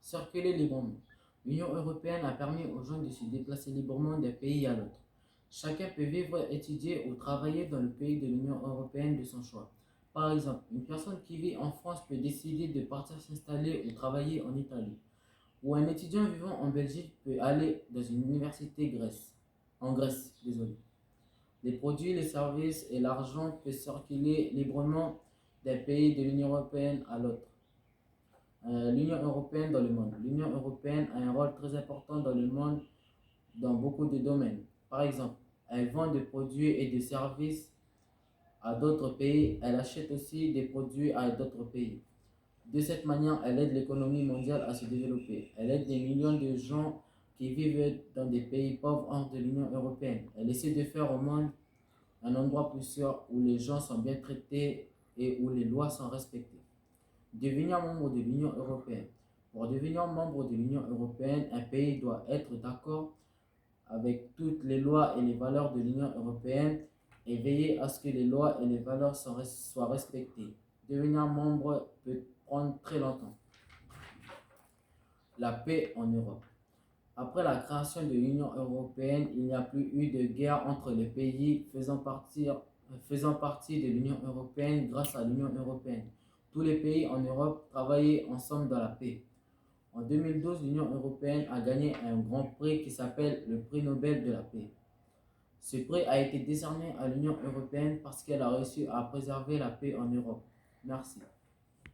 Circuler librement. L'Union européenne a permis aux gens de se déplacer librement d'un pays à l'autre. Chacun peut vivre, étudier ou travailler dans le pays de l'Union européenne de son choix. Par exemple, une personne qui vit en France peut décider de partir s'installer ou travailler en Italie. Ou un étudiant vivant en Belgique peut aller dans une université en Grèce. Désolé. Les produits, les services et l'argent peuvent circuler librement d'un pays de l'Union européenne à l'autre. L'Union européenne dans le monde. L'Union européenne a un rôle très important dans le monde dans beaucoup de domaines. Par exemple, elle vend des produits et des services à d'autres pays. Elle achète aussi des produits à d'autres pays. De cette manière, elle aide l'économie mondiale à se développer. Elle aide des millions de gens qui vivent dans des pays pauvres hors de l'Union européenne. Elle essaie de faire au monde un endroit plus sûr où les gens sont bien traités et où les lois sont respectées. Devenir membre de l'Union européenne. Pour devenir membre de l'Union européenne, un pays doit être d'accord avec toutes les lois et les valeurs de l'Union européenne et veiller à ce que les lois et les valeurs soient respectées. Devenir membre peut prendre très longtemps. La paix en Europe. Après la création de l'Union européenne, il n'y a plus eu de guerre entre les pays faisant partie de l'Union européenne grâce à l'Union européenne. Tous les pays en Europe travaillaient ensemble dans la paix. En 2012, l'Union européenne a gagné un grand prix qui s'appelle le prix Nobel de la paix. Ce prix a été décerné à l'Union européenne parce qu'elle a réussi à préserver la paix en Europe. Merci.